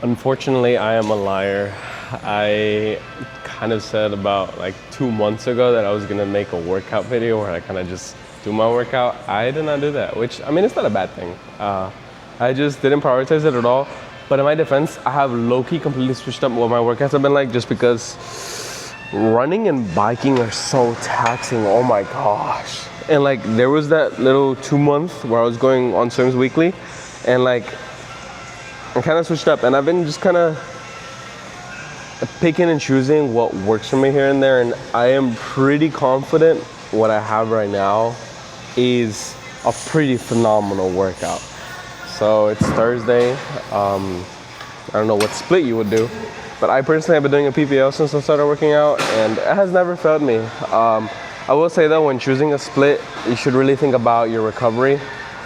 Unfortunately, I am a liar. I kind of said about like 2 months ago that I was gonna make a workout video where I kind of just do my workout. I did not do that, which I mean, it's not a bad thing. I just didn't prioritize it at all. But in my defense, I have low-key completely switched up what my workouts have been like just because running and biking are so taxing. Oh my gosh. And like there was that little 2 month where I was going on swims weekly and like I kind of switched up and I've been just kind of picking and choosing what works for me here and there, and I am pretty confident what I have right now is a pretty phenomenal workout. So it's Thursday. I don't know what split you would do, but I personally have been doing a PPL since I started working out and it has never failed me. I will say though, when choosing a split, you should really think about your recovery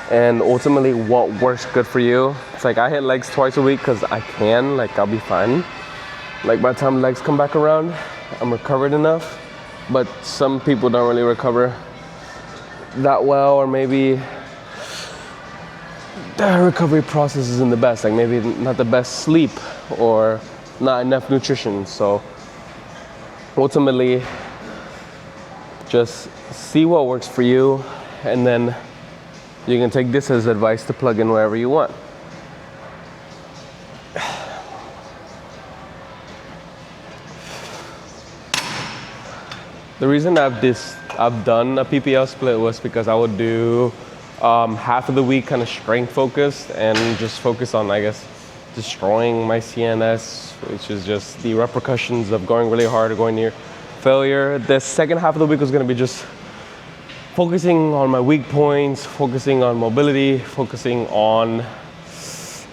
and ultimately what works good for you. It's like I hit legs twice a week because I can, like I'll be fine. Like by the time legs come back around, I'm recovered enough. But some people don't really recover that well, or maybe their recovery process isn't the best. Like maybe not the best sleep or not enough nutrition. So ultimately, just see what works for you, and then you can take this as advice to plug in wherever you want. The reason I've done a PPL split was because I would do half of the week kind of strength focused and just focus on, I guess, destroying my CNS, which is just the repercussions of going really hard or going near failure. The second half of the week was going to be just focusing on my weak points, focusing on mobility, focusing on,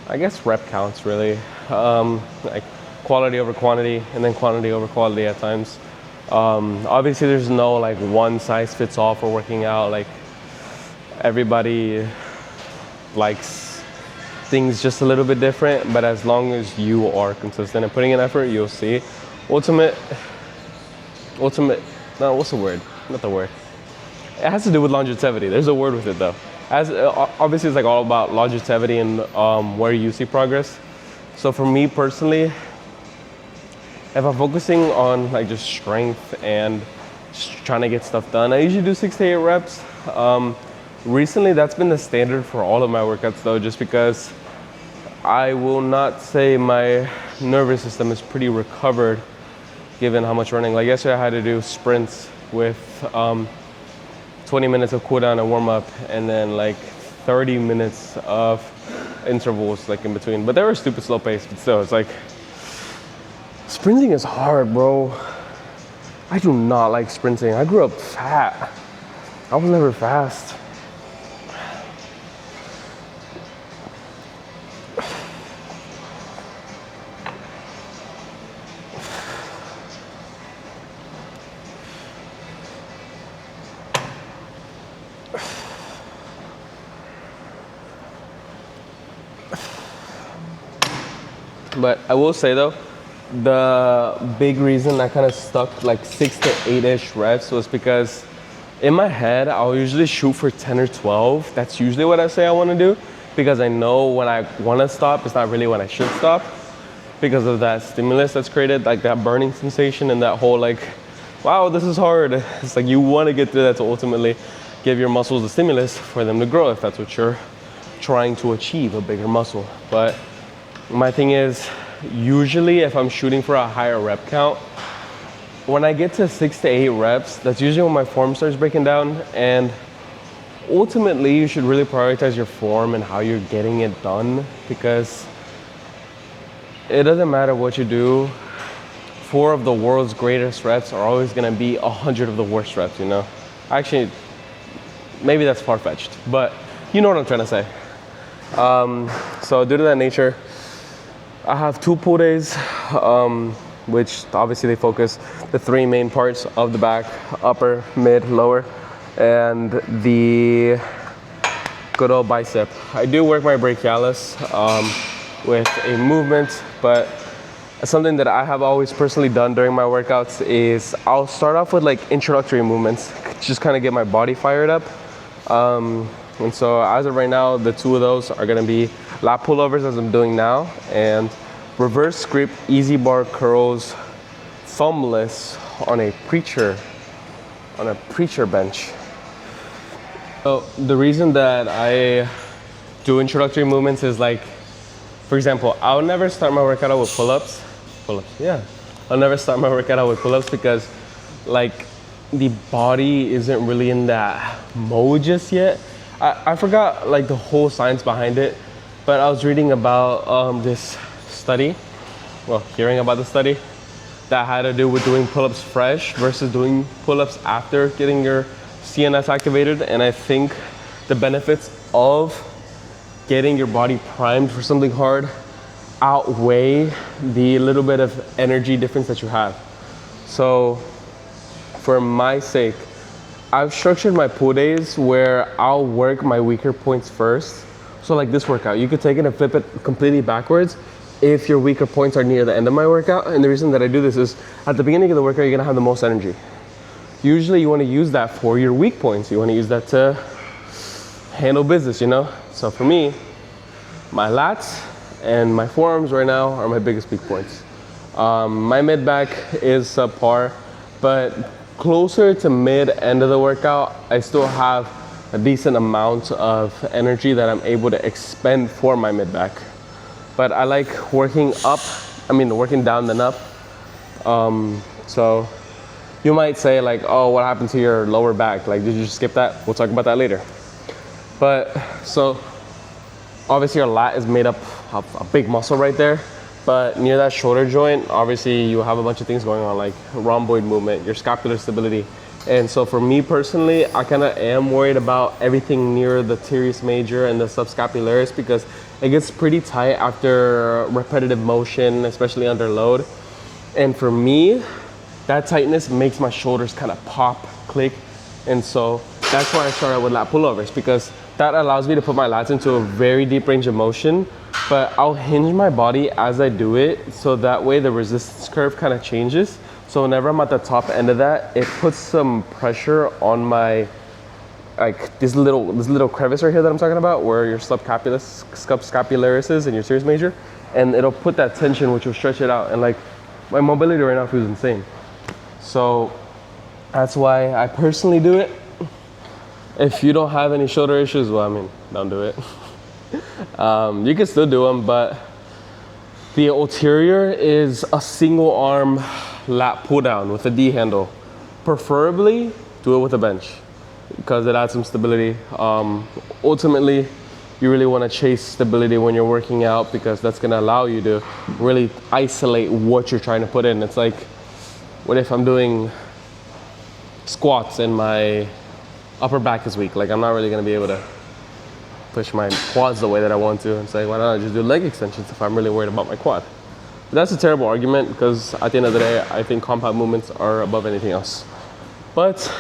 I guess, rep counts really, like quality over quantity and then quantity over quality at times. Obviously there's no like one size fits all for working out. Like everybody likes things just a little bit different, but as long as you are consistent and putting in effort, you'll see. Ultimate, no, what's the word? Not the word. It has to do with longevity. There's a word with it though. As obviously it's like all about longevity and where you see progress. So for me personally, if I'm focusing on like just strength and just trying to get stuff done, I usually do 6 to 8 reps. Recently, that's been the standard for all of my workouts though, just because I will not say my nervous system is pretty recovered given how much running. Like yesterday I had to do sprints with 20 minutes of cool down and warm up and then like 30 minutes of intervals like in between. But they were stupid slow pace, but still it's like, sprinting is hard, bro. I do not like sprinting. I grew up fat. I was never fast. But I will say though, the big reason I kind of stuck like 6 to 8-ish reps was because in my head, I'll usually shoot for 10 or 12. That's usually what I say I want to do, because I know when I want to stop, it's not really when I should stop because of that stimulus that's created, like that burning sensation and that whole like, wow, this is hard. It's like you want to get through that to ultimately give your muscles the stimulus for them to grow if that's what you're trying to achieve, a bigger muscle. But my thing is, usually if I'm shooting for a higher rep count, when I get to 6 to 8 reps, that's usually when my form starts breaking down. And ultimately, you should really prioritize your form and how you're getting it done, because it doesn't matter what you do. 4 of the world's greatest reps are always gonna be 100 of the worst reps, you know? Actually, maybe that's far-fetched, but you know what I'm trying to say. So due to that nature, I have 2 pull days, which obviously they focus the 3 main parts of the back: upper, mid, lower, and the good old bicep. I do work my brachialis with a movement, but something that I have always personally done during my workouts is I'll start off with like introductory movements, just kind of get my body fired up. And so as of right now, the 2 of those are gonna be lat pullovers as I'm doing now, and reverse grip easy bar curls thumbless on a preacher bench. So the reason that I do introductory movements is like, for example, I'll never start my workout out with pull-ups. Yeah. I'll never start my workout out with pull-ups because like the body isn't really in that mode just yet. I forgot like the whole science behind it, but I was reading about this study, hearing about the study that had to do with doing pull-ups fresh versus doing pull-ups after getting your CNS activated. And I think the benefits of getting your body primed for something hard outweigh the little bit of energy difference that you have. So for my sake, I've structured my pull days where I'll work my weaker points first. So like this workout, you could take it and flip it completely backwards if your weaker points are near the end of my workout. And the reason that I do this is at the beginning of the workout, you're gonna have the most energy. Usually you wanna use that for your weak points. You wanna use that to handle business, you know? So for me, my lats and my forearms right now are my biggest weak points. My mid back is subpar, but closer to mid end of the workout, I still have a decent amount of energy that I'm able to expend for my mid back. But I like working down than up. So you might say like, oh, what happened to your lower back? Like, did you just skip that? We'll talk about that later. But so obviously your lat is made up of a big muscle right there. But near that shoulder joint, obviously you have a bunch of things going on like rhomboid movement, your scapular stability. And so for me personally, I kind of am worried about everything near the teres major and the subscapularis because it gets pretty tight after repetitive motion, especially under load. And for me, that tightness makes my shoulders kind of pop, click. And so that's why I started with lat pullovers, because that allows me to put my lats into a very deep range of motion, but I'll hinge my body as I do it. So that way the resistance curve kind of changes. So whenever I'm at the top end of that, it puts some pressure on my, like this little crevice right here that I'm talking about, where your subscapularis is and your teres major, and it'll put that tension, which will stretch it out. And like my mobility right now feels insane. So that's why I personally do it. If you don't have any shoulder issues, well, I mean, don't do it. You can still do them, but the ulterior is a single arm lat pull down with a D handle. Preferably do it with a bench because it adds some stability. Ultimately, you really want to chase stability when you're working out because that's going to allow you to really isolate what you're trying to put in. It's like, what if I'm doing squats and my upper back is weak? Like, I'm not really going to be able to push my quads the way that I want to, and say, why not just do leg extensions if I'm really worried about my quad? But that's a terrible argument because at the end of the day, I think compound movements are above anything else. But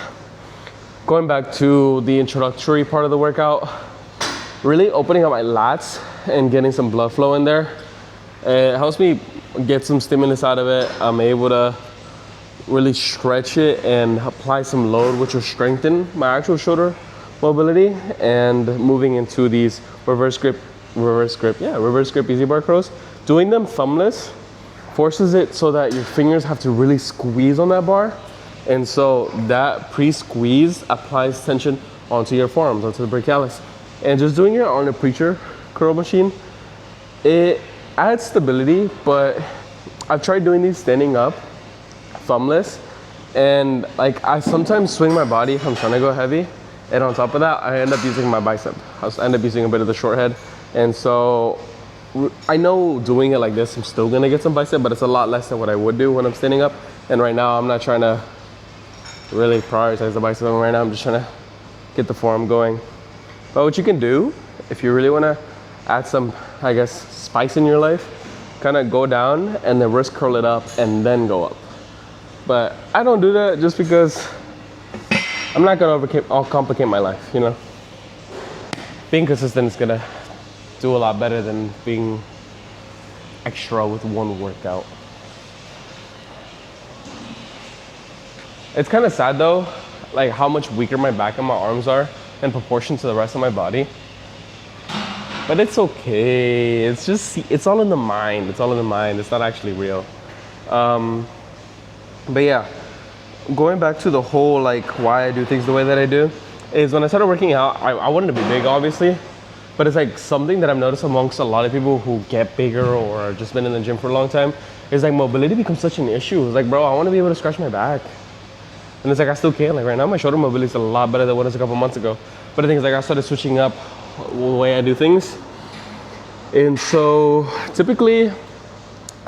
going back to the introductory part of the workout, really opening up my lats and getting some blood flow in there, it helps me get some stimulus out of it. I'm able to really stretch it and apply some load, which will strengthen my actual shoulder mobility. And moving into these reverse grip easy bar curls, doing them thumbless forces it so that your fingers have to really squeeze on that bar. And so that pre-squeeze applies tension onto your forearms, onto the brachialis. And just doing it on a preacher curl machine, it adds stability, but I've tried doing these standing up, thumbless, and like I sometimes swing my body if I'm trying to go heavy, and on top of that, I end up using my bicep. I end up using a bit of the short head. And so I know doing it like this, I'm still gonna get some bicep, but it's a lot less than what I would do when I'm standing up. And right now, I'm not trying to really prioritize the bicep. Right now, I'm just trying to get the forearm going. But what you can do, if you really wanna add some, I guess, spice in your life, kind of go down and then wrist curl it up and then go up. But I don't do that just because I'm not gonna complicate my life, you know? Being consistent is gonna do a lot better than being extra with one workout. It's kind of sad though, like how much weaker my back and my arms are in proportion to the rest of my body. but it's okay. It's just, it's all in the mind. It's all in the mind. It's not actually real. But yeah, going back to the whole like why I do things the way that I do is when I started working out, I wanted to be big, obviously, but it's like something that I've noticed amongst a lot of people who get bigger or just been in the gym for a long time is like mobility becomes such an issue. It's like, bro, I want to be able to scratch my back. And it's like, I still can. Like right now, my shoulder mobility is a lot better than what it was a couple months ago. But the thing is, like, I started switching up the way I do things. And so typically,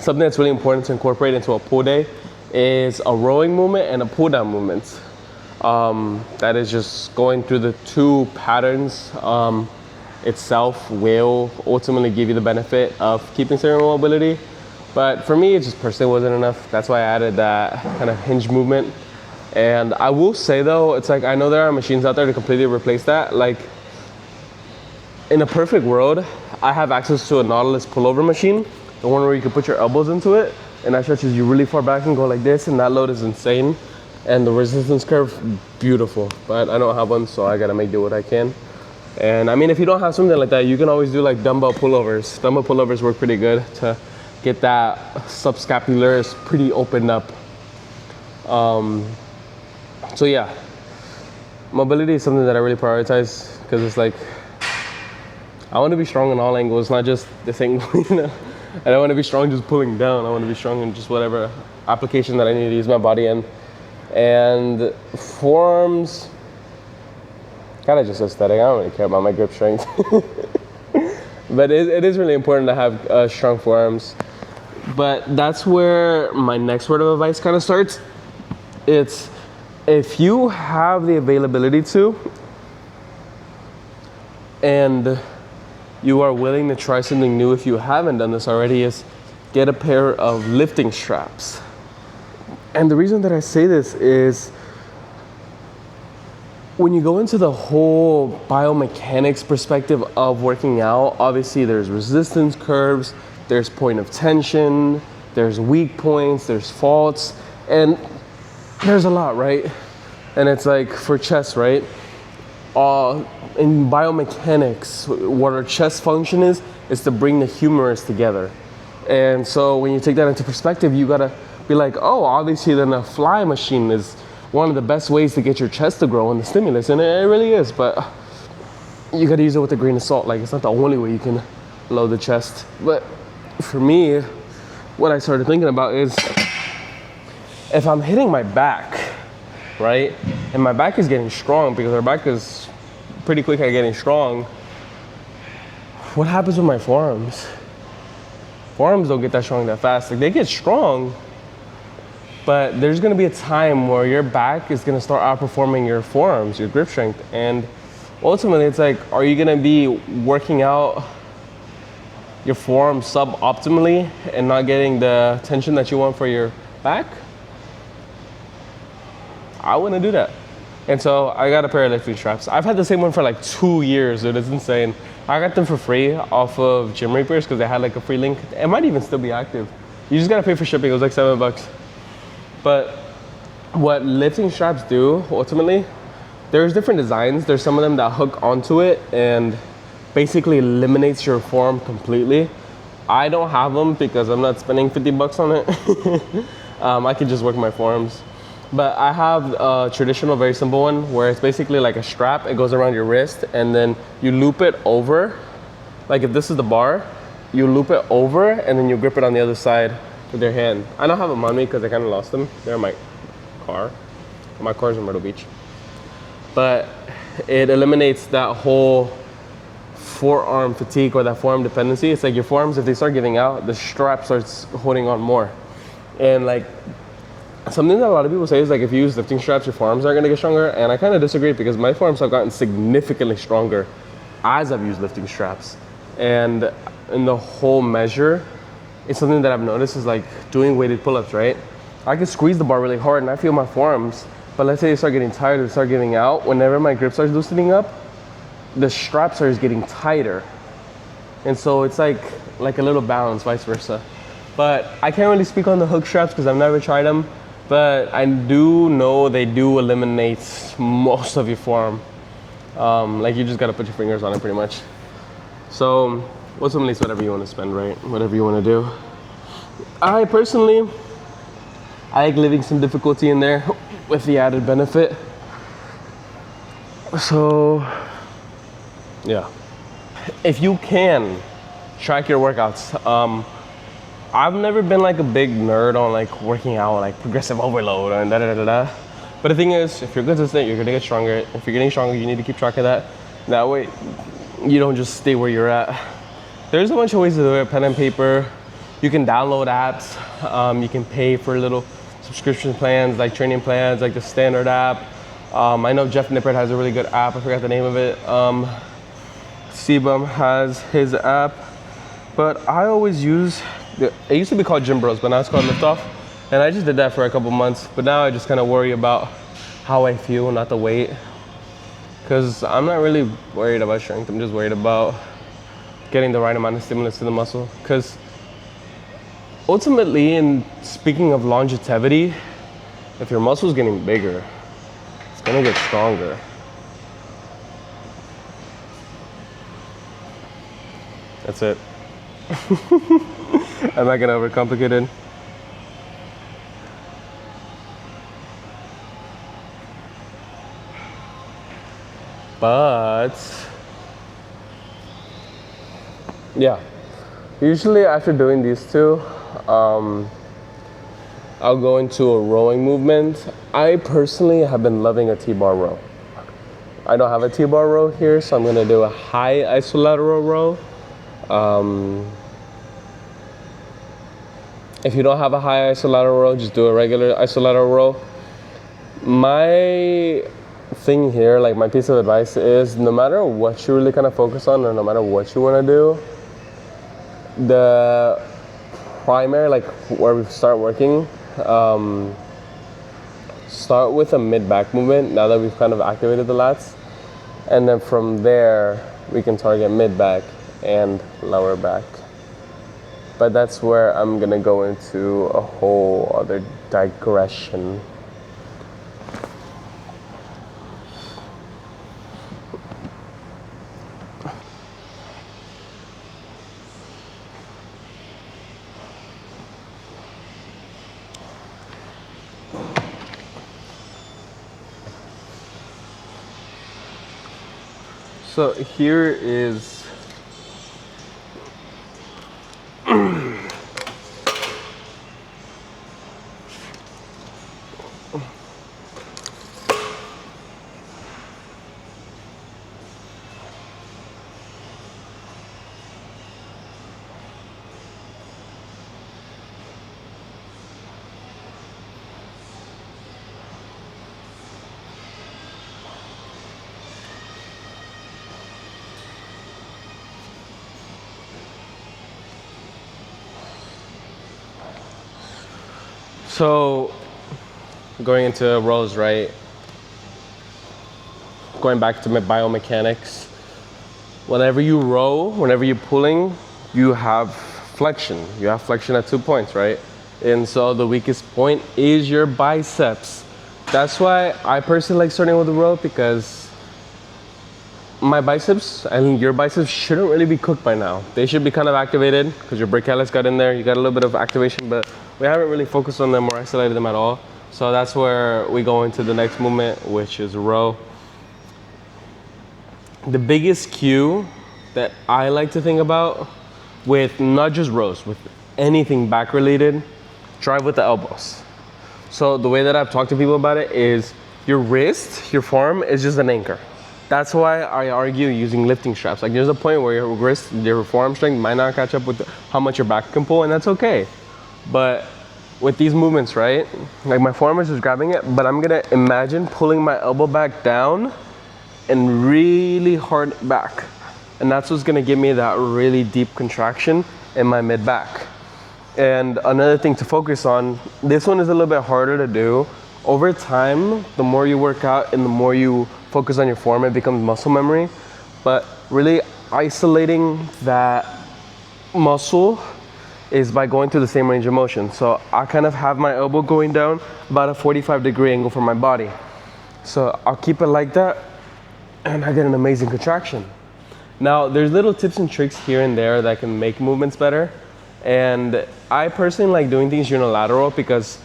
something that's really important to incorporate into a pull day is a rowing movement and a pull down movement. That is just going through the two patterns itself will ultimately give you the benefit of keeping cerebral mobility. But for me, it just personally wasn't enough. That's why I added that kind of hinge movement. And I will say though, it's like, I know there are machines out there to completely replace that. Like in a perfect world, I have access to a Nautilus pullover machine, the one where you can put your elbows into it, and that stretches you really far back and go like this, and that load is insane. And the resistance curve, beautiful. But I don't have one, so I gotta make do what I can. And I mean, if you don't have something like that, you can always do like dumbbell pullovers. Dumbbell pullovers work pretty good to get that subscapularis pretty opened up. So yeah, mobility is something that I really prioritize because it's like, I want to be strong in all angles, not just this angle, you know? I don't want to be strong just pulling down. I want to be strong in just whatever application that I need to use my body in. And forearms, kind of just aesthetic. I don't really care about my grip strength. But it is really important to have strong forearms. But that's where my next word of advice kind of starts. It's, if you have the availability to, and you are willing to try something new if you haven't done this already, is get a pair of lifting straps. And the reason that I say this is when you go into the whole biomechanics perspective of working out, obviously there's resistance curves, there's point of tension, there's weak points, there's faults, and there's a lot, right? And it's like for chest, right? In biomechanics, what our chest function is to bring the humerus together. And so when you take that into perspective, you gotta be like, oh, obviously then a fly machine is one of the best ways to get your chest to grow in the stimulus, and it really is, but you gotta use it with a grain of salt. Like, it's not the only way you can load the chest. But for me, what I started thinking about is, if I'm hitting my back, right, and my back is getting strong, because our back is pretty quick at getting strong, what happens with my forearms? Forearms don't get that strong that fast. Like, they get strong, but there's gonna be a time where your back is gonna start outperforming your forearms, your grip strength. And ultimately, it's like, are you gonna be working out your forearm sub-optimally and not getting the tension that you want for your back? I wouldn't do that. And so I got a pair of lifting straps. I've had the same one for like 2 years, dude. It's insane. I got them for free off of Gym Reapers because they had like a free link. It might even still be active. You just gotta pay for shipping. It was like $7. But what lifting straps do, ultimately, there's different designs. There's some of them that hook onto it and basically eliminates your forearm completely. I don't have them because I'm not spending $50 on it. I can just work my forearms. But I have a traditional, very simple one where it's basically like a strap. It goes around your wrist and then you loop it over. Like if this is the bar, you loop it over and then you grip it on the other side with your hand. I don't have them on me because I kind of lost them. They're in my car. My car's in Myrtle Beach. But it eliminates that whole forearm fatigue or that forearm dependency. It's like your forearms, if they start giving out, the strap starts holding on more. And like, something that a lot of people say is like, if you use lifting straps, your forearms are gonna get stronger. And I kind of disagree because my forearms have gotten significantly stronger as I've used lifting straps. And in the whole measure, it's something that I've noticed is like doing weighted pull-ups, right? I can squeeze the bar really hard and I feel my forearms, but let's say they start getting tired or start giving out, whenever my grip starts loosening up, the strap starts getting tighter. And so it's like a little balance, vice versa. But I can't really speak on the hook straps because I've never tried them, but I do know they do eliminate most of your forearm. Like you just gotta put your fingers on it pretty much. So ultimately it's whatever you want to spend, right? Whatever you want to do. I personally, I like leaving some difficulty in there with the added benefit. So yeah, if you can track your workouts. I've never been like a big nerd on like working out, like progressive overload and da da da da. But the thing is, if you're consistent, you're gonna get stronger. If you're getting stronger, you need to keep track of that. That way, you don't just stay where you're at. There's a bunch of ways to do it. Pen and paper. You can download apps. You can pay for little subscription plans, like training plans, like the standard app. I know Jeff Nippert has a really good app. I forgot the name of it. Sebum has his app, but I always use. It used to be called Gym Bros, but now it's called Liftoff. And I just did that for a couple months, but now I just kind of worry about how I feel, not the weight. Because I'm not really worried about strength, I'm just worried about getting the right amount of stimulus to the muscle. Because ultimately, in speaking of longevity, if your muscle's getting bigger, it's gonna get stronger. That's it. I'm not gonna overcomplicate it. But yeah, usually after doing these two, I'll go into a rowing movement. I personally have been loving a T-bar row. I don't have a T-bar row here, so I'm gonna do a high isolateral row. If you don't have a high isolateral row, just do a regular isolateral row. My thing here, like my piece of advice is, no matter what you really kind of focus on, or no matter what you want to do, the primary, like where we start working, start with a mid-back movement now that we've kind of activated the lats. And then from there, we can target mid-back and lower back. But that's where I'm gonna go into a whole other digression. So here is so going into rows, right? Going back to my biomechanics. Whenever you row, whenever you're pulling, you have flexion. You have flexion at 2 points, right? And so the weakest point is your biceps. That's why I personally like starting with the row, because my biceps and your biceps shouldn't really be cooked by now. They should be kind of activated because your brachialis got in there. You got a little bit of activation, but we haven't really focused on them or isolated them at all. So that's where we go into the next movement, which is row. The biggest cue that I like to think about with not just rows, with anything back related, drive with the elbows. So the way that I've talked to people about it is your wrist, your forearm is just an anchor. That's why I argue using lifting straps. Like there's a point where your wrist, your forearm strength might not catch up with how much your back can pull, and that's okay. But with these movements, right? Like my forearm is just grabbing it, but I'm gonna imagine pulling my elbow back down and really hard back. And that's what's gonna give me that really deep contraction in my mid back. And another thing to focus on, this one is a little bit harder to do. Over time, the more you work out and the more you focus on your form, it becomes muscle memory. But really isolating that muscle is by going through the same range of motion. So I kind of have my elbow going down about a 45-degree angle from my body. So I'll keep it like that, and I get an amazing contraction. Now, there's little tips and tricks here and there that can make movements better. And I personally like doing things unilateral because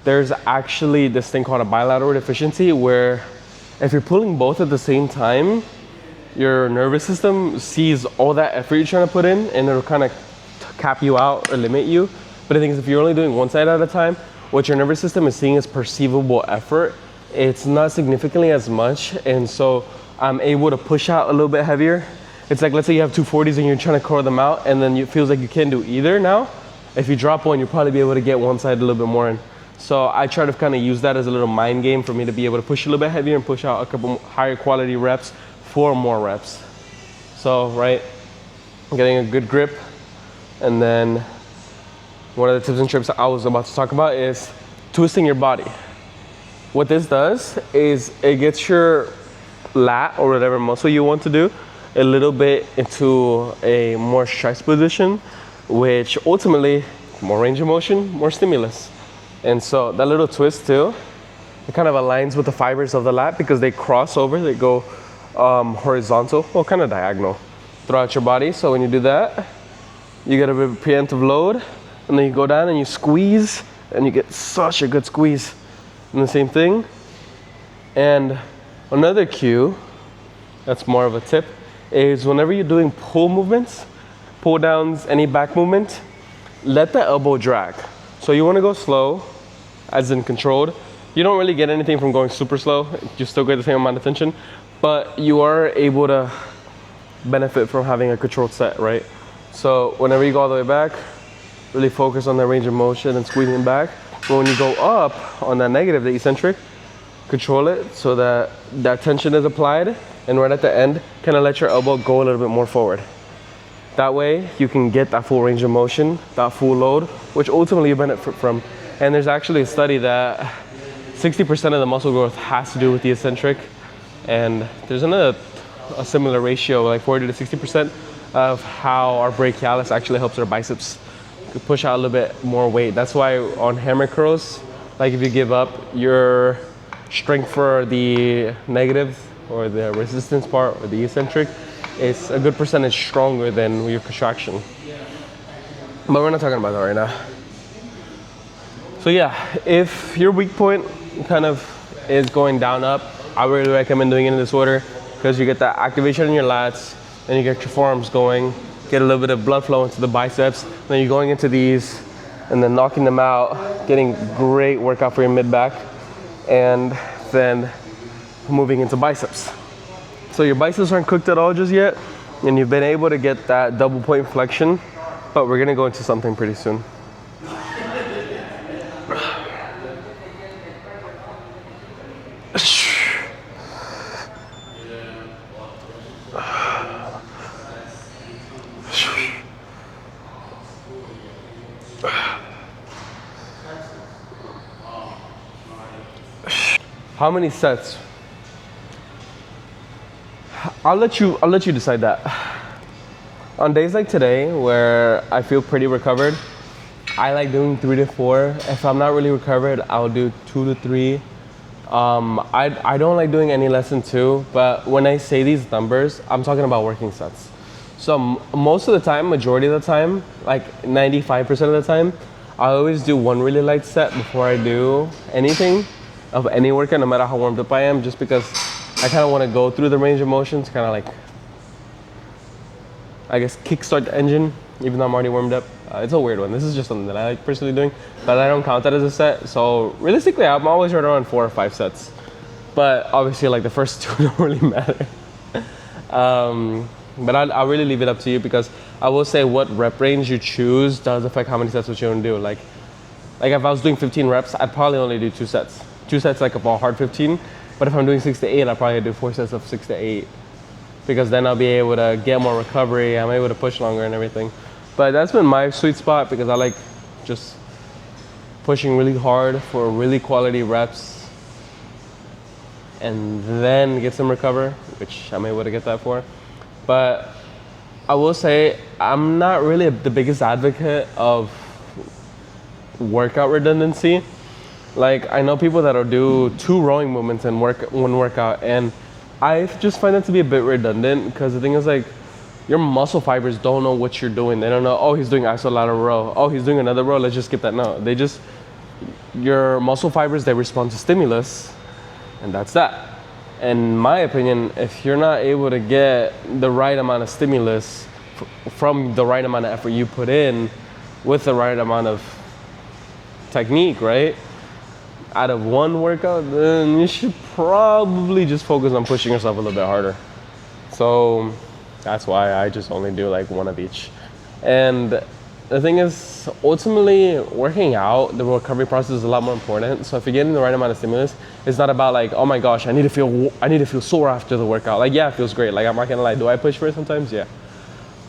there's actually this thing called a bilateral deficiency where if you're pulling both at the same time, your nervous system sees all that effort you're trying to put in and it'll kind of cap you out or limit you. But the thing is, if you're only doing one side at a time, what your nervous system is seeing is perceivable effort. It's not significantly as much, and so I'm able to push out a little bit heavier. It's like, let's say you have 240s and you're trying to curl them out, and then it feels like you can't do either now. If you drop one, you'll probably be able to get one side a little bit more in. So I try to kind of use that as a little mind game for me to be able to push a little bit heavier and push out a couple higher quality reps for more reps. So, right, getting a good grip. And then one of the tips and tricks I was about to talk about is twisting your body. What this does is it gets your lat or whatever muscle you want to do a little bit into a more stretched position, which ultimately more range of motion, more stimulus. And so that little twist too, it kind of aligns with the fibers of the lat because they cross over, they go horizontal, well, kind of diagonal throughout your body. So when you do that, you get a bit of preemptive load, and then you go down and you squeeze, and you get such a good squeeze. And the same thing. And another cue, that's more of a tip, is whenever you're doing pull movements, pull downs, any back movement, let the elbow drag. So you want to go slow, as in controlled. You don't really get anything from going super slow. You still get the same amount of tension, but you are able to benefit from having a controlled set, right? So whenever you go all the way back, really focus on the range of motion and squeezing back. But when you go up on that negative, the eccentric, control it so that that tension is applied, and right at the end, kind of let your elbow go a little bit more forward. That way, you can get that full range of motion, that full load, which ultimately you benefit from. And there's actually a study that 60% of the muscle growth has to do with the eccentric, and there's a similar ratio, like 40 to 60% of how our brachialis actually helps our biceps push out a little bit more weight. That's why on hammer curls, like if you give up, your strength for the negative or the resistance part or the eccentric is a good percentage stronger than your contraction. But we're not talking about that right now. So yeah, if your weak point kind of is going down up, I really recommend doing it in this order because you get that activation in your lats, and you get your forearms going, get a little bit of blood flow into the biceps, then you're going into these and then knocking them out, getting great workout for your mid-back, and then moving into biceps. So your biceps aren't cooked at all just yet, and you've been able to get that double point flexion, but we're gonna go into something pretty soon. How many sets? I'll let you decide that. On days like today where I feel pretty recovered, I like doing 3 to 4. If I'm not really recovered, I'll do 2 to 3. I don't like doing any less than 2, but when I say these numbers, I'm talking about working sets. So most of the time, majority of the time, like 95% of the time, I always do one really light set before I do anything of any workout, no matter how warmed up I am, just because I kind of want to go through the range of motions, kind of like, I guess, kickstart the engine, even though I'm already warmed up. It's a weird one. This is just something that I like personally doing, but I don't count that as a set. So realistically, I'm always right around 4 or 5 sets. But obviously, like the first 2 don't really matter. But I'll really leave it up to you, because I will say what rep range you choose does affect how many sets what you want to do. Like if I was doing 15 reps, I'd probably only do 2 sets. 2 sets like a ball hard 15. But if I'm doing 6 to 8, I'll probably do 4 sets of 6 to 8. Because then I'll be able to get more recovery. I'm able to push longer and everything. But that's been my sweet spot, because I like just pushing really hard for really quality reps and then get some recover, which I'm able to get that for. But I will say I'm not really the biggest advocate of workout redundancy. Like, I know people that'll do 2 rowing movements in one workout, and I just find that to be a bit redundant, because the thing is, like, your muscle fibers don't know what you're doing. They don't know, oh, he's doing isolateral row. Oh, he's doing another row. Let's just skip that. No, your muscle fibers, they respond to stimulus, and that's that. In my opinion, if you're not able to get the right amount of stimulus from the right amount of effort you put in with the right amount of technique, right? Out of one workout, then you should probably just focus on pushing yourself a little bit harder. So that's why I just only do like one of each. And the thing is, ultimately, working out, the recovery process is a lot more important. So if you're getting the right amount of stimulus, it's not about like, oh my gosh, I need to feel sore after the workout. Like, yeah, it feels great. Like, I'm not gonna lie, do I push for it sometimes? Yeah.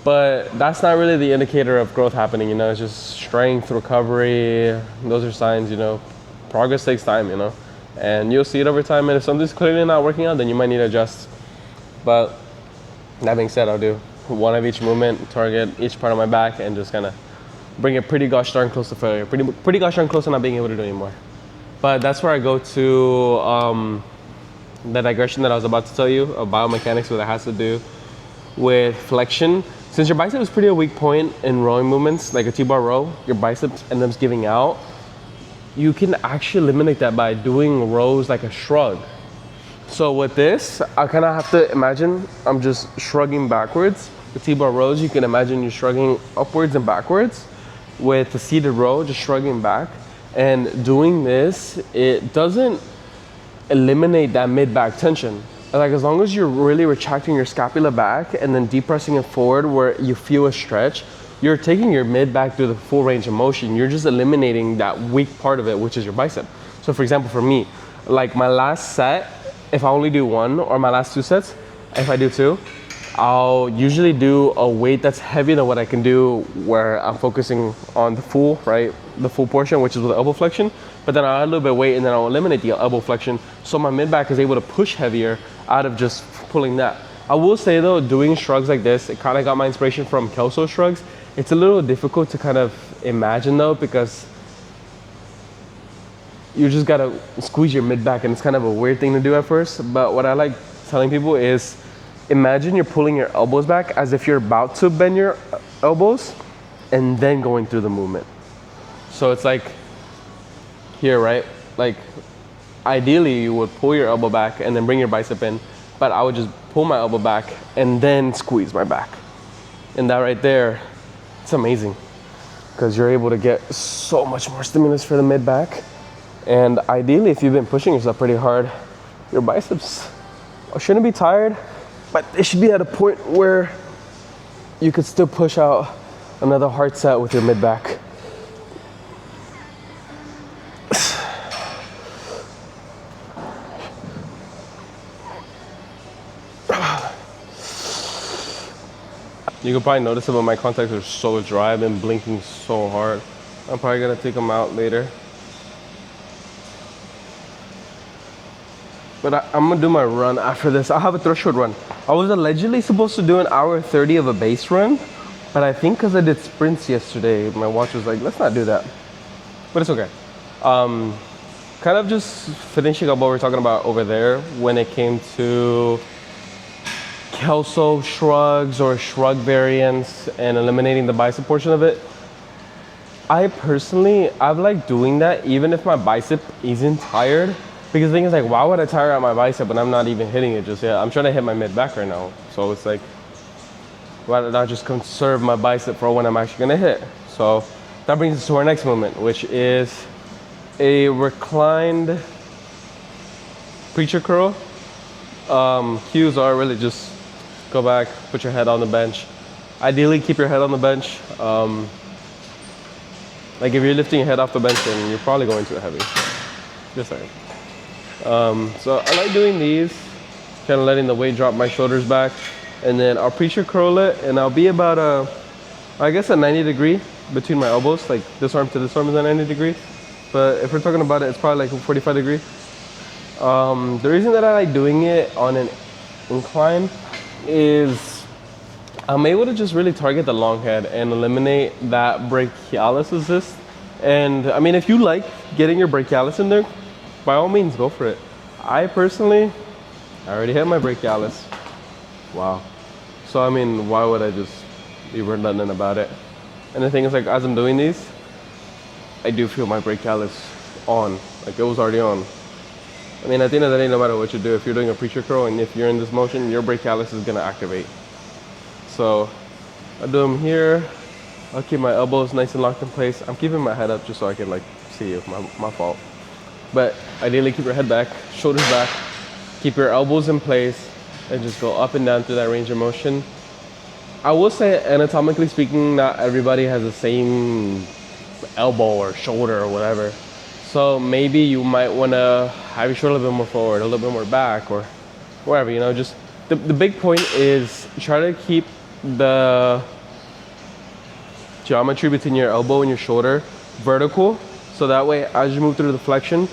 But that's not really the indicator of growth happening, you know. It's just strength, recovery. Those are signs, you know. Progress takes time, you know. And you'll see it over time. And if something's clearly not working out, then you might need to adjust. But that being said, I'll do one of each movement, target each part of my back, and just kind of bring it pretty gosh darn close to failure. Pretty gosh darn close to not being able to do anymore. But that's where I go to the digression that I was about to tell you of biomechanics, what it has to do with flexion. Since your bicep is pretty a weak point in rowing movements, like a T-bar row, your biceps end up giving out. You can actually eliminate that by doing rows like a shrug. So with this, I kind of have to imagine I'm just shrugging backwards. With T-bar rows, you can imagine you're shrugging upwards and backwards. With the seated row, just shrugging back. And doing this, it doesn't eliminate that mid-back tension. Like, as long as you're really retracting your scapula back and then depressing it forward where you feel a stretch, you're taking your mid back through the full range of motion. You're just eliminating that weak part of it, which is your bicep. So for example, for me, like my last set, if I only do one, or my last two sets, if I do two, I'll usually do a weight that's heavier than what I can do where I'm focusing on the full, right? The full portion, which is with the elbow flexion. But then I'll add a little bit of weight and then I'll eliminate the elbow flexion. So my mid back is able to push heavier out of just pulling that. I will say though, doing shrugs like this, it kind of got my inspiration from Kelso shrugs. It's a little difficult to kind of imagine though, because you just gotta squeeze your mid back and it's kind of a weird thing to do at first. But what I like telling people is, imagine you're pulling your elbows back as if you're about to bend your elbows and then going through the movement. So it's like here, right? Like ideally you would pull your elbow back and then bring your bicep in, but I would just pull my elbow back and then squeeze my back. And that right there, it's amazing because you're able to get so much more stimulus for the mid back. And ideally, if you've been pushing yourself pretty hard, your biceps shouldn't be tired, but they should be at a point where you could still push out another hard set with your mid back. You can probably notice it, but my contacts are so dry. I've been blinking so hard. I'm probably gonna take them out later. But I'm gonna do my run after this. I'll have a threshold run. I was allegedly supposed to do an hour 30 of a base run, but I think because I did sprints yesterday, my watch was like, let's not do that. But it's okay. Kind of just finishing up what we were talking about over there when it came to Kelso shrugs or shrug variants and eliminating the bicep portion of it. I personally, I've liked doing that even if my bicep isn't tired, because the thing is like, why would I tire out my bicep when I'm not even hitting it just yet? I'm trying to hit my mid back right now. So it's like, why not just conserve my bicep for when I'm actually gonna hit? So that brings us to our next movement, which is a reclined preacher curl. Cues are really just go back, put your head on the bench. Ideally, keep your head on the bench. Like if you're lifting your head off the bench, then you're probably going too heavy. Just saying. So I like doing these, kind of letting the weight drop my shoulders back, and then I'll preacher curl it, and I'll be about I guess a 90 degree between my elbows, like this arm to this arm is a 90 degree. But if we're talking about it, it's probably like 45 degree. The reason that I like doing it on an incline is I'm able to just really target the long head and eliminate that brachialis assist. And I mean, if you like getting your brachialis in there, by all means, go for it. I personally, I already hit my brachialis. Wow. So I mean, why would I just be redundant about it? And the thing is, like, as I'm doing these, I do feel my brake callus on, like it was already on. I mean, at the end of the day, no matter what you do, if you're doing a preacher curl and if you're in this motion, your brake callus is gonna activate. So I do them here. I'll keep my elbows nice and locked in place. I'm keeping my head up just so I can like see if my fault. But ideally keep your head back, shoulders back, keep your elbows in place, and just go up and down through that range of motion. I will say, anatomically speaking, not everybody has the same elbow or shoulder or whatever. So maybe you might want to have your shoulder a little bit more forward, a little bit more back, or wherever, you know. Just the big point is try to keep the geometry between your elbow and your shoulder vertical, so that way as you move through the flexion,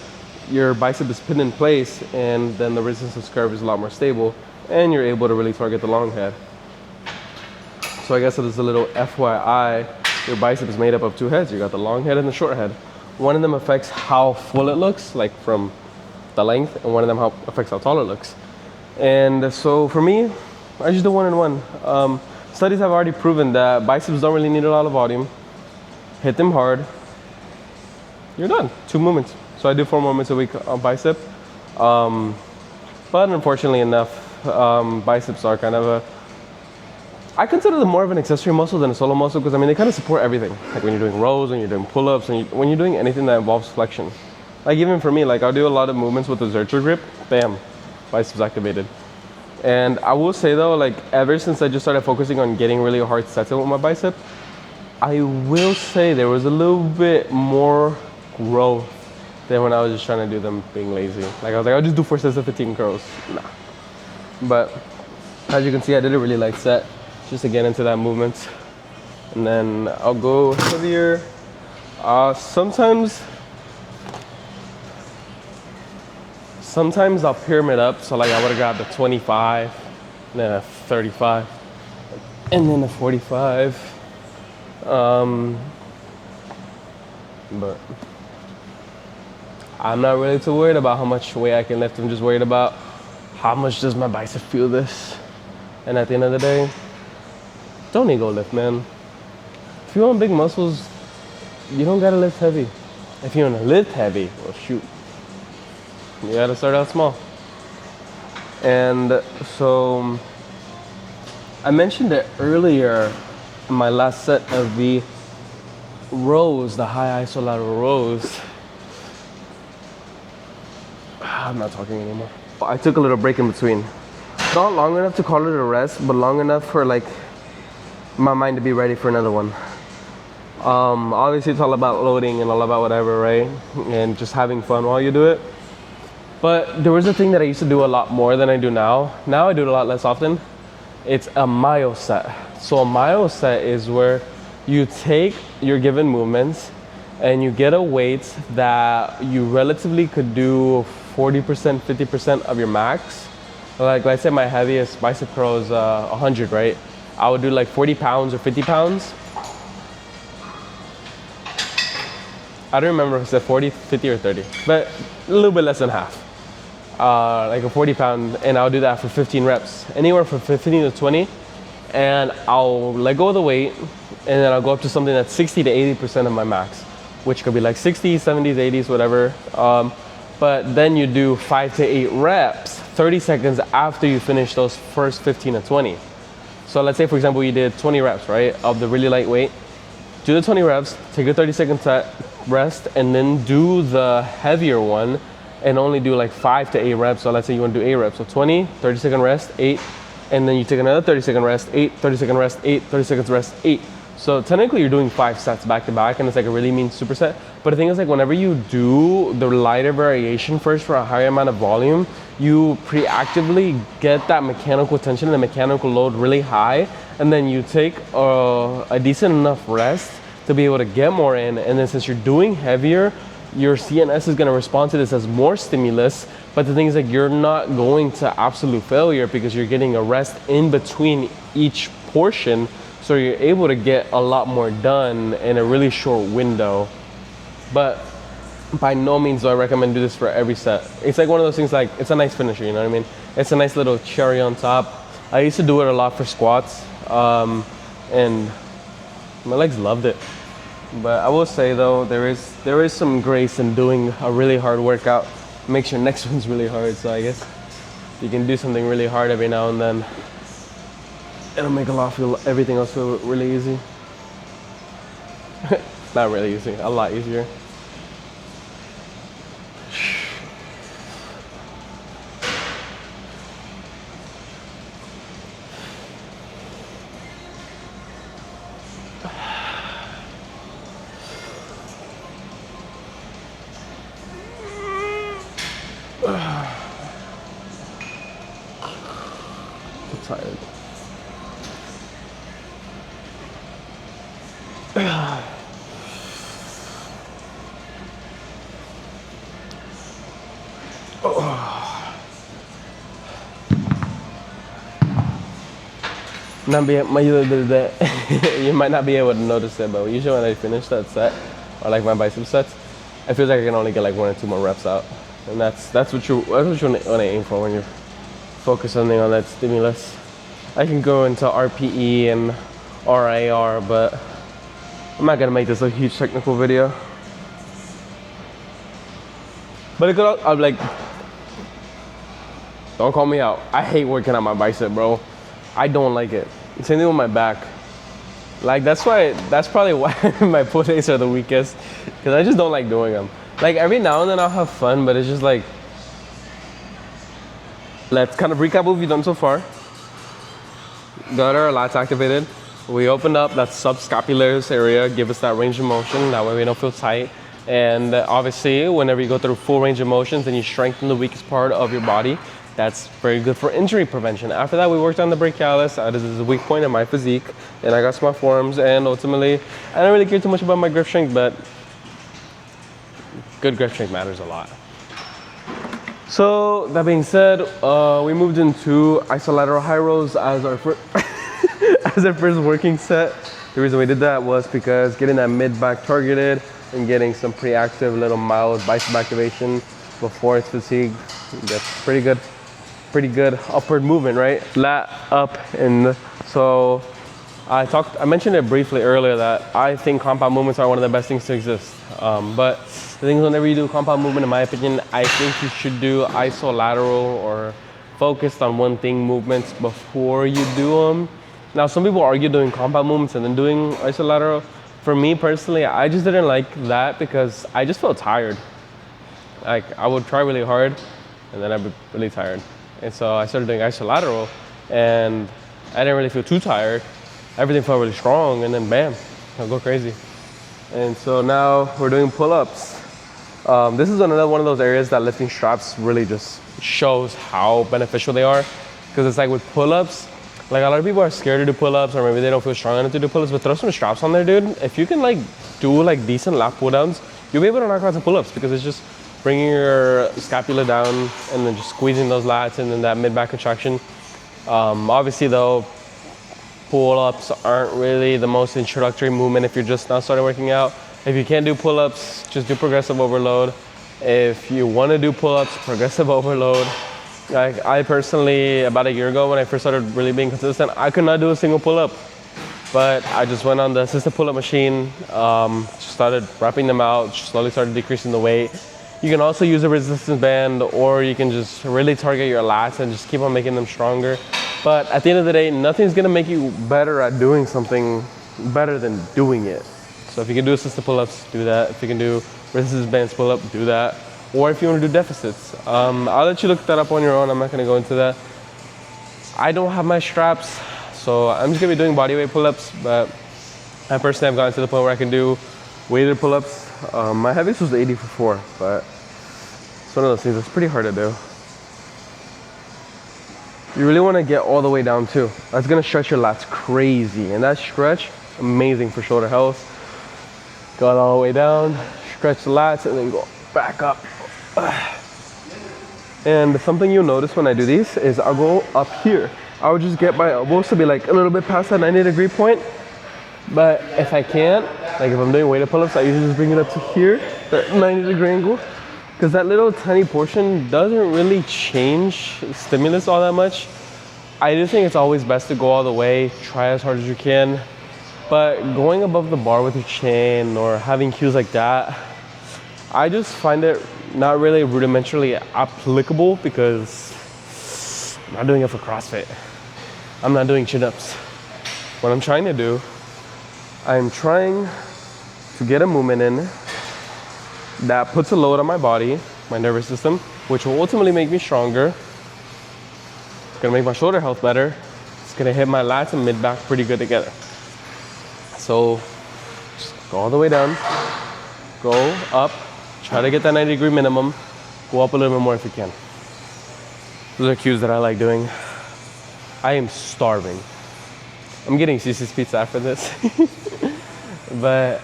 your bicep is pinned in place, and then the resistance curve is a lot more stable, and you're able to really target the long head. So I guess it is a little FYI, your bicep is made up of two heads. You got the long head and the short head. One of them affects how full it looks, like from the length, and one of them affects how tall it looks. And so for me, I just do one and one. Studies have already proven that biceps don't really need a lot of volume. Hit them hard, you're done. 2 movements. So I do 4 movements a week on bicep. But unfortunately enough, biceps are kind of a, I consider them more of an accessory muscle than a solo muscle, because I mean they kind of support everything. Like when you're doing rows, when you're doing pull-ups, and when you're doing anything that involves flexion. Like even for me, like I'll do a lot of movements with the Zercher grip, bam, biceps activated. And I will say though, like ever since I just started focusing on getting really hard sets in with my bicep, I will say there was a little bit more growth than when I was just trying to do them being lazy. Like I was like, I'll just do 4 sets of 15 curls. Nah. But as you can see, I did a really light set just to get into that movement. And then I'll go heavier. Sometimes I'll pyramid up. So like I would have grabbed a 25, and then a 35, and then a 45. But I'm not really too worried about how much weight I can lift. I'm just worried about how much does my bicep feel this. And at the end of the day, don't ego lift, man. If you want big muscles, you don't gotta lift heavy. If you wanna lift heavy, well shoot, you gotta start out small. And so I mentioned it earlier in my last set of the rows, the high isolateral rows. I'm not talking anymore. I took a little break in between. Not long enough to call it a rest, but long enough for like my mind to be ready for another one. Obviously it's all about loading and all about whatever, right? And just having fun while you do it. But there was a thing that I used to do a lot more than I do now. Now I do it a lot less often. It's a myo set. So a myo set is where you take your given movements and you get a weight that you relatively could do 40%, 50% of your max. Like let's say my heaviest bicep curl is 100, right? I would do like 40 pounds or 50 pounds. I don't remember if I said 40, 50, or 30, but a little bit less than half. Like a 40 pound, and I'll do that for 15 reps, anywhere from 15 to 20, and I'll let go of the weight, and then I'll go up to something that's 60 to 80% of my max, which could be like 60s, 70s, 80s, whatever. But then you do 5 to 8 reps, 30 seconds after you finish those first 15 to 20. So let's say, for example, you did 20 reps, right, of the really light weight. Do the 20 reps, take a 30-second set, rest, and then do the heavier one and only do like 5 to 8 reps. So let's say you want to do 8 reps. So 20, 30-second rest, 8, and then you take another 30-second rest, 8, 30-second rest, 8, 30 seconds rest, 8. So technically you're doing 5 sets back to back, and it's like a really mean superset. But the thing is, like whenever you do the lighter variation first for a higher amount of volume, you preactively get that mechanical tension and the mechanical load really high, and then you take a decent enough rest to be able to get more in. And then since you're doing heavier, your CNS is going to respond to this as more stimulus. But the thing is, like, you're not going to absolute failure because you're getting a rest in between each portion. So you're able to get a lot more done in a really short window. But by no means do I recommend do this for every set. It's like one of those things, like it's a nice finisher, you know what I mean? It's a nice little cherry on top. I used to do it a lot for squats, and my legs loved it. But I will say though, there is some grace in doing a really hard workout. Makes your next one's really hard. So I guess you can do something really hard every now and then. It'll make everything else feel really easy. Not really easy, a lot easier. I'm tired. You might not be able to notice it, but usually when I finish that set, or like my bicep sets, I feel like I can only get like 1 or 2 more reps out, and that's what you want to aim for when you're focusing on that stimulus. I can go into RPE and RIR, but I'm not gonna make this a huge technical video. But it could, I'm like, don't call me out. I hate working on my bicep, bro. I don't like it. Same thing with my back. Like that's probably why my pull days are the weakest, because I just don't like doing them. Like every now and then I'll have fun, but it's just like, let's kind of recap what we've done so far. Got our lats activated. We opened up that subscapularis area, give us that range of motion. That way we don't feel tight. And obviously, whenever you go through full range of motions and you strengthen the weakest part of your body, that's very good for injury prevention. After that, we worked on the brachialis. This is a weak point in my physique, and I got small forearms. And ultimately, I don't really care too much about my grip strength, but good grip strength matters a lot. So that being said, we moved into isolateral high rows as our first as our first working set. The reason we did that was because getting that mid back targeted and getting some pretty active little mild bicep activation before it's fatigue, that's pretty good upward movement, right? Lat up. And so I mentioned it briefly earlier that I think compound movements are one of the best things to exist. But the thing is, whenever you do compound movement, in my opinion, I think you should do isolateral or focused on one thing movements before you do them. Now, some people argue doing compound movements and then doing isolateral. For me personally, I just didn't like that because I just felt tired. Like I would try really hard and then I'd be really tired. And so I started doing isolateral and I didn't really feel too tired. Everything felt really strong, and then bam, I'll go crazy. And so now we're doing pull-ups. This is another one of those areas that lifting straps really just shows how beneficial they are. Because it's like with pull-ups, like a lot of people are scared to do pull-ups, or maybe they don't feel strong enough to do pull-ups, but throw some straps on there, dude. If you can like do like decent lat pull-downs, you'll be able to knock out some pull-ups because it's just bringing your scapula down and then just squeezing those lats and then that mid-back contraction. Obviously though, pull-ups aren't really the most introductory movement if you're just now starting working out. If you can't do pull-ups, just do progressive overload. If you want to do pull-ups, progressive overload. Like I personally, about a year ago when I first started really being consistent, I could not do a single pull-up. But I just went on the assisted pull-up machine, started wrapping them out, slowly started decreasing the weight. You can also use a resistance band, or you can just really target your lats and just keep on making them stronger. But at the end of the day, nothing's gonna make you better at doing something better than doing it. So if you can do assisted pull-ups, do that. If you can do resistance bands pull-up, do that. Or if you wanna do deficits. I'll let you look that up on your own. I'm not gonna go into that. I don't have my straps, so I'm just gonna be doing bodyweight pull-ups, but I personally have gotten to the point where I can do weighted pull-ups. My heaviest was 80 for 4, but it's one of those things that's pretty hard to do. You really want to get all the way down too. That's gonna stretch your lats crazy, and that stretch, amazing for shoulder health. Go all the way down, stretch the lats, and then go back up. And something you'll notice when I do these is I'll go up here. I would just get my elbows to be like a little bit past that 90-degree point. But if I can't, like if I'm doing weighted pull-ups, I usually just bring it up to here, that 90-degree angle. Because that little tiny portion doesn't really change stimulus all that much. I do think it's always best to go all the way, try as hard as you can. But going above the bar with your chin or having cues like that, I just find it not really rudimentarily applicable because I'm not doing it for CrossFit. I'm not doing chin-ups. What I'm trying to do, I'm trying to get a movement in that puts a load on my body, my nervous system, which will ultimately make me stronger. It's gonna make my shoulder health better. It's gonna hit my lats and mid-back pretty good together. So just go all the way down, go up, try to get that 90-degree minimum, go up a little bit more if you can. Those are cues that I like doing. I am starving. I'm getting Cece's pizza after this. But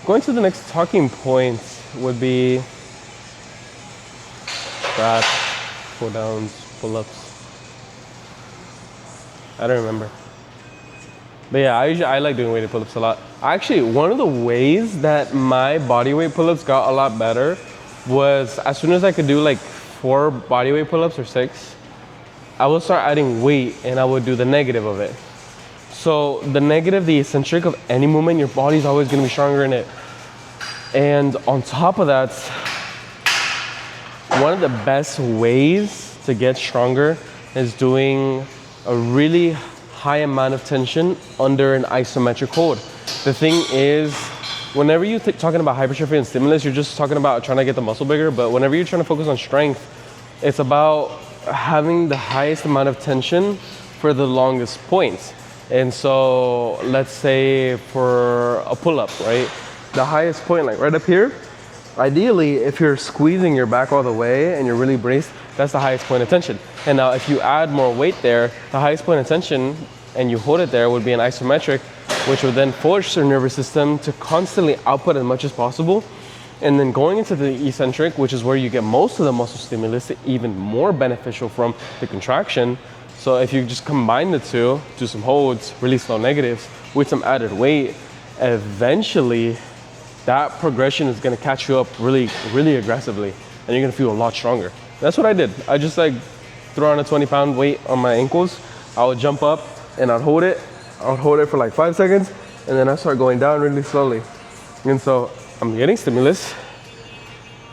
going to the next talking point would be squats, pull downs, pull-ups. I don't remember. But yeah, I like doing weighted pull-ups a lot. Actually, one of the ways that my bodyweight pull-ups got a lot better was as soon as I could do like 4 bodyweight pull-ups or 6, I would start adding weight and I would do the negative of it. So the negative, the eccentric of any movement, your body's always gonna be stronger in it. And on top of that, one of the best ways to get stronger is doing a really high amount of tension under an isometric hold. The thing is, whenever you're talking about hypertrophy and stimulus, you're just talking about trying to get the muscle bigger, but whenever you're trying to focus on strength, it's about having the highest amount of tension for the longest points. And so let's say for a pull-up, right? The highest point, like right up here, ideally, if you're squeezing your back all the way and you're really braced, that's the highest point of tension. And now if you add more weight there, the highest point of tension and you hold it there would be an isometric, which would then force your nervous system to constantly output as much as possible. And then going into the eccentric, which is where you get most of the muscle stimulus, even more beneficial from the contraction. So if you just combine the two, do some holds, release slow negatives with some added weight, eventually that progression is gonna catch you up really, really aggressively and you're gonna feel a lot stronger. That's what I did. I just like throw on a 20-pound weight on my ankles. I would jump up and I'd hold it. I would hold it for like 5 seconds and then I start going down really slowly. And so I'm getting stimulus.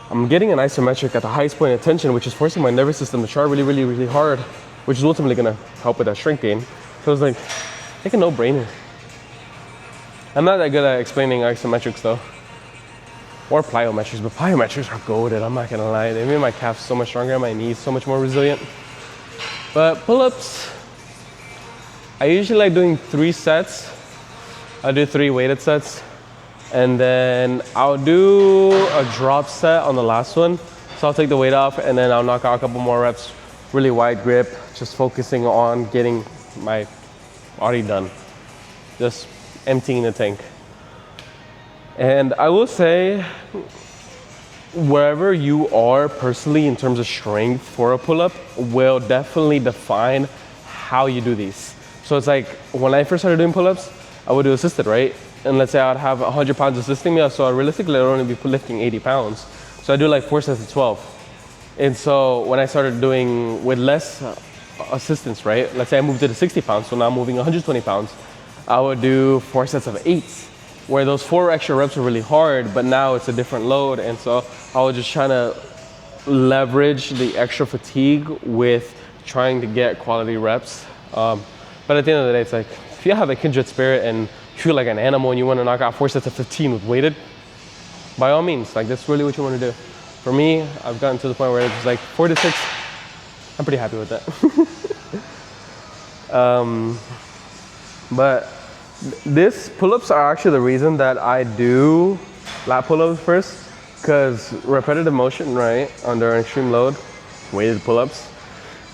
I'm getting an isometric at the highest point of tension, which is forcing my nervous system to try really, really, really hard, which is ultimately gonna help with that shrink gain. So it's like a no-brainer. I'm not that good at explaining isometrics though, or plyometrics, but plyometrics are goated, I'm not gonna lie. They made my calves so much stronger and my knees so much more resilient. But pull-ups, I usually like doing 3 sets. I do 3 weighted sets. And then I'll do a drop set on the last one. So I'll take the weight off and then I'll knock out a couple more reps, really wide grip, just focusing on getting my body done. Just emptying the tank. And I will say, wherever you are personally in terms of strength for a pull-up will definitely define how you do these. So it's like, when I first started doing pull-ups, I would do assisted, right? And let's say I'd have 100 pounds assisting me, so realistically I'd only be lifting 80 pounds. So I do like 4 sets of 12. And so when I started doing with less assistance, right? Let's say I moved it to 60 pounds, so now I'm moving 120 pounds. I would do 4 sets of 8, where those 4 extra reps were really hard, but now it's a different load. And so I was just trying to leverage the extra fatigue with trying to get quality reps. But at the end of the day, it's like, if you have a kindred spirit and you feel like an animal and you want to knock out 4 sets of 15 with weighted, by all means, like that's really what you want to do. For me, I've gotten to the point where it's like 4 to 6, I'm pretty happy with that. But this pull-ups are actually the reason that I do lat pull-ups first, because repetitive motion, right, under an extreme load, weighted pull-ups,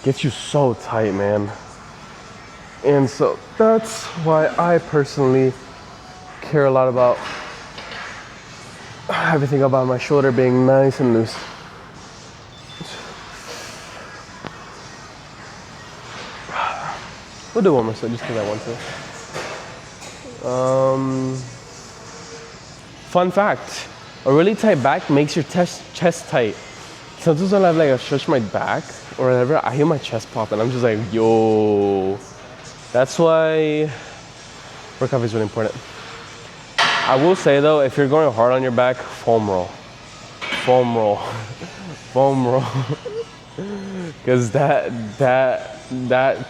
gets you so tight, man. And so that's why I personally care a lot about everything about my shoulder being nice and loose. We'll do one more set just because I want to. Fun fact, a really tight back makes your chest tight. sometimes when I have like a stretch my back or whatever, I hear my chest pop and I'm just like, yo. That's why recovery is really important. I will say though, if you're going hard on your back, foam roll. Foam roll. Foam roll. Because that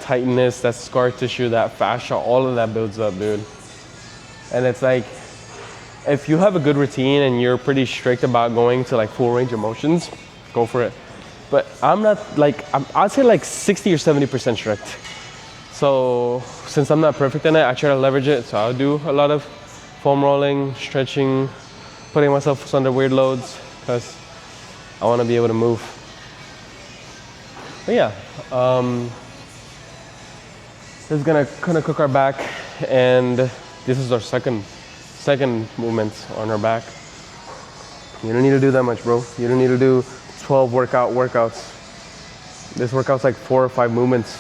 tightness, that scar tissue, that fascia, all of that builds up, dude. And it's like, if you have a good routine and you're pretty strict about going to like full range of motions, go for it. But I'm not like, I'd say like 60 or 70% strict. So since I'm not perfect in it, I try to leverage it. So I'll do a lot of foam rolling, stretching, putting myself under weird loads because I want to be able to move. But yeah, this is gonna kind of cook our back, and this is our second movement on our back. You don't need to do that much, bro. You don't need to do 12 workouts. This workout's like 4 or 5 movements.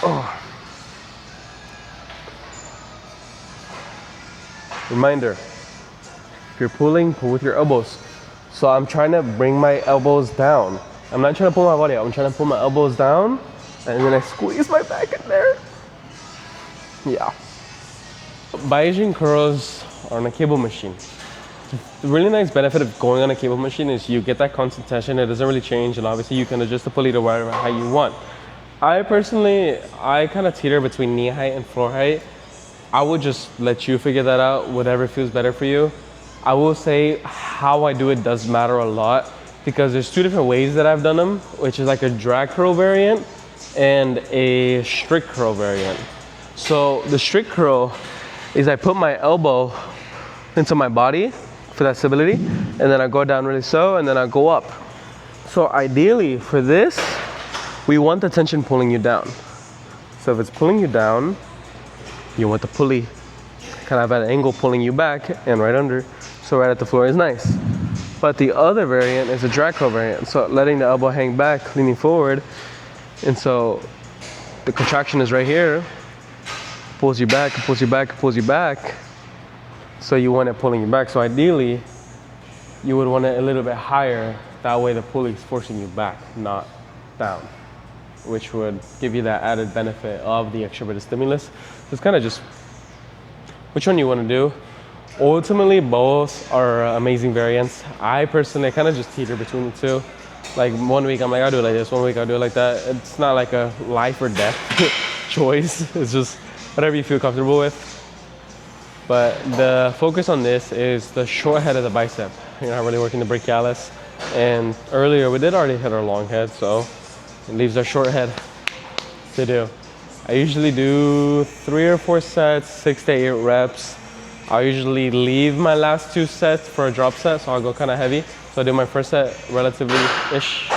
Oh. Reminder, if you're pulling, pull with your elbows. So I'm trying to bring my elbows down. I'm not trying to pull my body out. I'm trying to pull my elbows down and then I squeeze my back in there. Yeah. Biogen curls are on a cable machine. The really nice benefit of going on a cable machine is you get that constant tension. It doesn't really change, and obviously you can adjust the pulley to wherever height you want. I kind of teeter between knee height and floor height. I would just let you figure that out, whatever feels better for you. I will say how I do it does matter a lot because there's 2 different ways that I've done them, which is like a drag curl variant and a strict curl variant. So the strict curl is I put my elbow into my body for that stability, and then I go down really slow, and then I go up. So ideally for this, we want the tension pulling you down. So if it's pulling you down, you want the pulley kind of at an angle pulling you back and right under. So right at the floor is nice. But the other variant is a drag curl variant. So letting the elbow hang back, leaning forward. And so the contraction is right here. Pulls you back, pulls you back, pulls you back. So you want it pulling you back. So ideally, you would want it a little bit higher. That way the pulley is forcing you back, not down, which would give you that added benefit of the extra bit of stimulus. So it's kind of just which one you want to do. Ultimately, both are amazing variants. I personally kind of just teeter between the two. Like 1 week I'm like, I'll do it like this, 1 week I'll do it like that. It's not like a life or death choice. It's just whatever you feel comfortable with. But the focus on this is the short head of the bicep. You're not really working the brachialis. And earlier we did already hit our long head, so it leaves our short head to do. I usually do 3 or 4 sets, 6 to 8 reps. I'll usually leave my last 2 sets for a drop set, so I'll go kind of heavy. So I do my first set relatively-ish,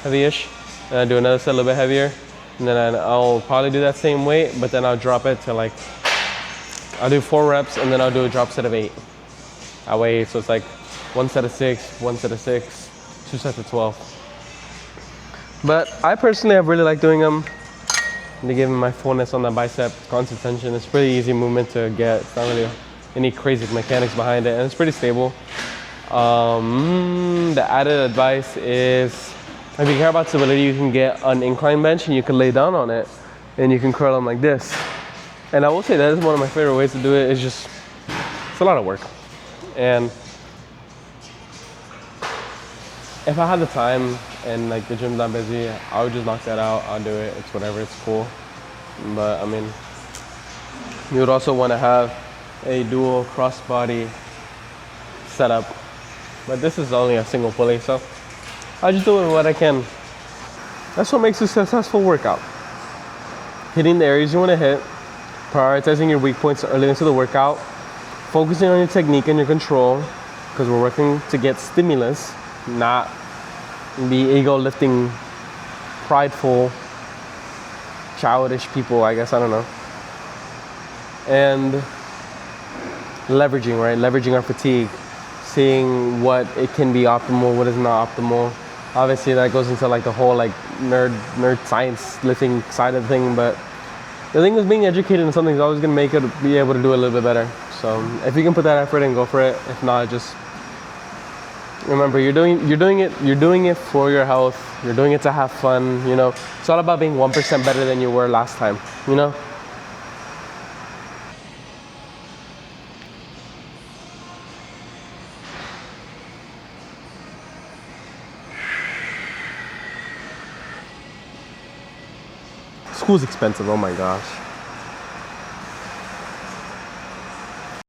heavy-ish, and I do another set a little bit heavier. And then I'll probably do that same weight, but then I'll drop it to like, I'll do 4 reps and then I'll do a drop set of 8. That way, so it's like 1 set of 6, 1 set of 6, 2 sets of 12. But I personally have really liked doing them. They give me my fullness on the bicep, constant tension. It's a pretty easy movement to get. It's not really any crazy mechanics behind it, and it's pretty stable. The added advice is, if you care about stability, you can get an incline bench and you can lay down on it and you can curl them like this. And I will say that is one of my favorite ways to do it. It's just, it's a lot of work. And if I had the time and like the gym's not busy, I would just knock that out. I'll do it. It's whatever. It's cool. But I mean, you would also want to have a dual crossbody setup. But this is only a single pulley, so I just do what I can. That's what makes a successful workout. Hitting the areas you want to hit, prioritizing your weak points early into the workout, focusing on your technique and your control, because we're working to get stimulus, not be ego lifting, prideful, childish people, I guess, I don't know. And leveraging, right? Leveraging our fatigue, seeing what it can be optimal, what is not optimal. Obviously that goes into like the whole like nerd science lifting side of the thing, but the thing is being educated in something is always gonna make it be able to do a little bit better. So if you can put that effort in, go for it. If not, just Remember, you're doing it for your health. You're doing it to have fun. You know, it's all about being 1% better than you were last time. You know. School's expensive. Oh my gosh.